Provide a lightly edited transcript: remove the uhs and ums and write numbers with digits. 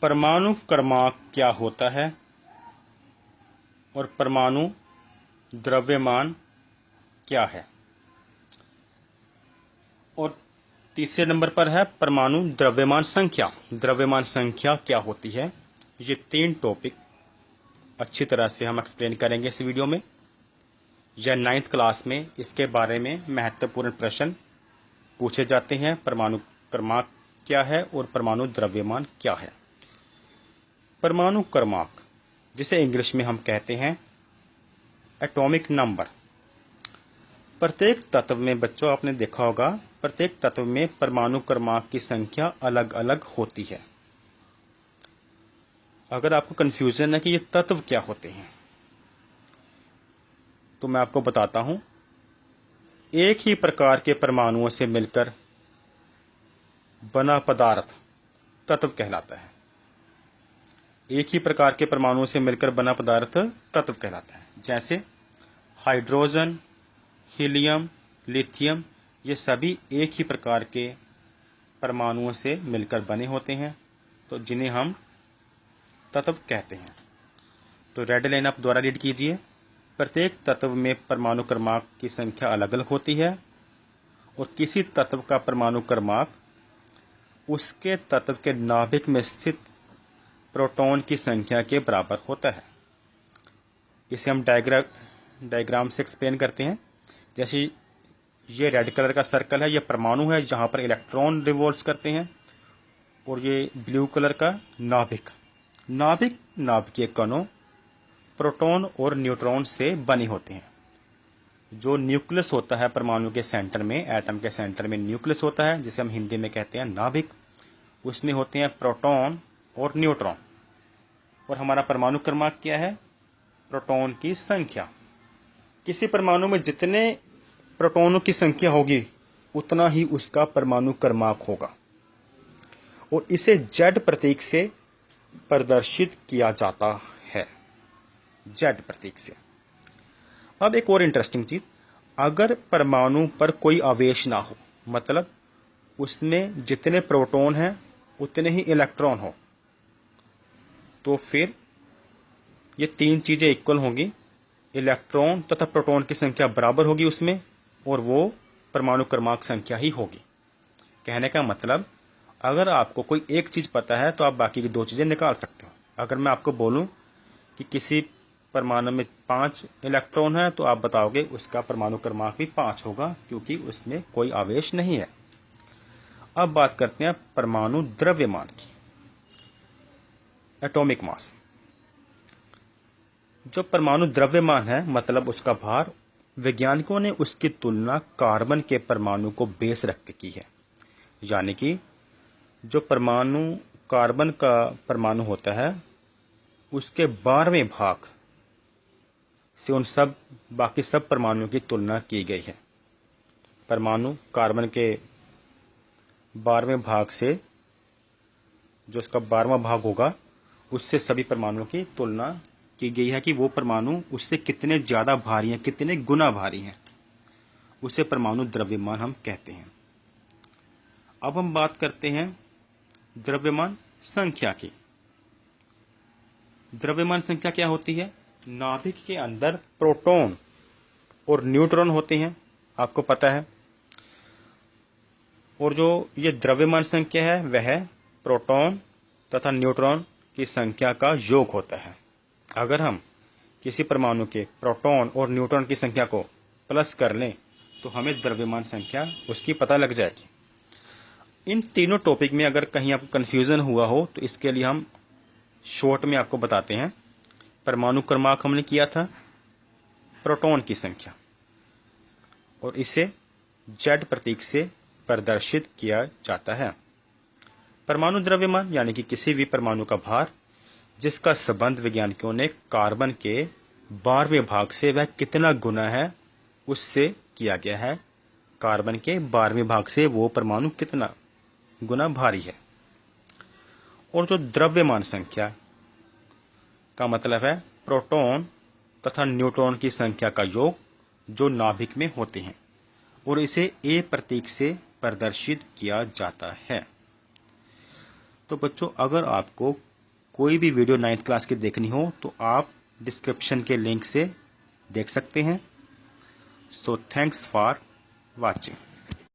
परमाणु क्रमांक क्या होता है और परमाणु द्रव्यमान क्या है। और तीसरे नंबर पर है परमाणु द्रव्यमान संख्या। द्रव्यमान संख्या क्या होती है। ये तीन टॉपिक अच्छी तरह से हम एक्सप्लेन करेंगे इस वीडियो में। यह 9th क्लास में इसके बारे में महत्वपूर्ण प्रश्न पूछे जाते हैं। परमाणु क्रमांक क्या है और परमाणु द्रव्यमान क्या है। परमाणु क्रमांक, जिसे इंग्लिश में हम कहते हैं एटॉमिक नंबर। प्रत्येक तत्व में, बच्चों आपने देखा होगा, प्रत्येक तत्व में परमाणु क्रमांक की संख्या अलग अलग होती है। अगर आपको कंफ्यूजन है कि ये तत्व क्या होते हैं तो मैं आपको बताता हूं। एक ही प्रकार के परमाणुओं से मिलकर बना पदार्थ तत्व कहलाता है। एक ही प्रकार के परमाणुओं से मिलकर बना पदार्थ तत्व कहलाता है। जैसे हाइड्रोजन, हीलियम, लिथियम, ये सभी एक ही प्रकार के परमाणुओं से मिलकर बने होते हैं, तो जिन्हें हम तत्व कहते हैं। तो रेड लाइन आप द्वारा रीड कीजिए। प्रत्येक तत्व में परमाणु क्रमांक की संख्या अलग अलग होती है और किसी तत्व का परमाणु क्रमांक उसके तत्व के नाभिक में स्थित प्रोटॉन की संख्या के बराबर होता है। इसे हम डायग्राम से एक्सप्लेन करते हैं। जैसे ये रेड कलर का सर्कल है, यह परमाणु है जहां पर इलेक्ट्रॉन रिवॉल्व करते हैं, और ये ब्लू कलर का नाभिक। नाभिकीय कणों प्रोटॉन और न्यूट्रॉन से बने होते हैं। जो न्यूक्लियस होता है परमाणु के सेंटर में, एटम के सेंटर में न्यूक्लियस होता है, जिसे हम हिंदी में कहते हैं नाभिक। उसमें होते हैं प्रोटॉन और न्यूट्रॉन। और हमारा परमाणु क्रमांक क्या है? प्रोटॉन की संख्या। किसी परमाणु में जितने प्रोटॉनों की संख्या होगी उतना ही उसका परमाणु क्रमांक होगा, और इसे Z प्रतीक से प्रदर्शित किया जाता है। Z प्रतीक से। अब एक और इंटरेस्टिंग चीज, अगर परमाणु पर कोई आवेश ना हो, मतलब उसमें जितने प्रोटॉन हैं उतने ही इलेक्ट्रॉन हो, तो फिर ये तीन चीजें इक्वल होंगी। इलेक्ट्रॉन तथा प्रोटॉन की संख्या बराबर होगी उसमें, और वो परमाणु क्रमांक संख्या ही होगी। कहने का मतलब, अगर आपको कोई एक चीज पता है तो आप बाकी की दो चीजें निकाल सकते हो। अगर मैं आपको बोलूं कि किसी परमाणु में 5 इलेक्ट्रॉन है, तो आप बताओगे उसका परमाणु क्रमांक भी 5 होगा, क्योंकि उसमें कोई आवेश नहीं है। अब बात करते हैं परमाणु द्रव्यमान की, एटॉमिक मास। जो परमाणु द्रव्यमान है, मतलब उसका भार, वैज्ञानिकों ने उसकी तुलना कार्बन के परमाणु को बेस रख के की है। यानी कि जो परमाणु कार्बन का परमाणु होता है, उसके 12वें भाग से उन सब बाकी सब परमाणुओं की तुलना की गई है। परमाणु कार्बन के 12वें भाग से, जो उसका 12वां भाग होगा, उससे सभी परमाणुओं की तुलना की गई है कि वो परमाणु उससे कितने ज्यादा भारी हैं, कितने गुना भारी हैं। उसे परमाणु द्रव्यमान हम कहते हैं। अब हम बात करते हैं द्रव्यमान संख्या की। द्रव्यमान संख्या क्या होती है? नाभिक के अंदर प्रोटॉन और न्यूट्रॉन होते हैं, आपको पता है। और जो ये द्रव्यमान संख्या है वह प्रोटॉन तथा न्यूट्रॉन की संख्या का योग होता है। अगर हम किसी परमाणु के प्रोटॉन और न्यूट्रॉन की संख्या को प्लस कर लें तो हमें द्रव्यमान संख्या उसकी पता लग जाएगी। इन तीनों टॉपिक में अगर कहीं आपको कंफ्यूजन हुआ हो तो इसके लिए हम शॉर्ट में आपको बताते हैं। परमाणु क्रमांक हमने किया था प्रोटॉन की संख्या, और इसे Z प्रतीक से प्रदर्शित किया जाता है। परमाणु द्रव्यमान यानी कि किसी भी परमाणु का भार, जिसका संबंध वैज्ञानिकों ने कार्बन के 12वें भाग से वह कितना गुना है उससे किया गया है। कार्बन के 12वें भाग से वो परमाणु कितना गुना भारी है। और जो द्रव्यमान संख्या का मतलब है प्रोटॉन तथा न्यूट्रॉन की संख्या का योग, जो नाभिक में होते हैं, और इसे A प्रतीक से प्रदर्शित किया जाता है। तो बच्चों, अगर आपको कोई भी वीडियो 9th क्लास की देखनी हो तो आप डिस्क्रिप्शन के लिंक से देख सकते हैं। So thanks for watching.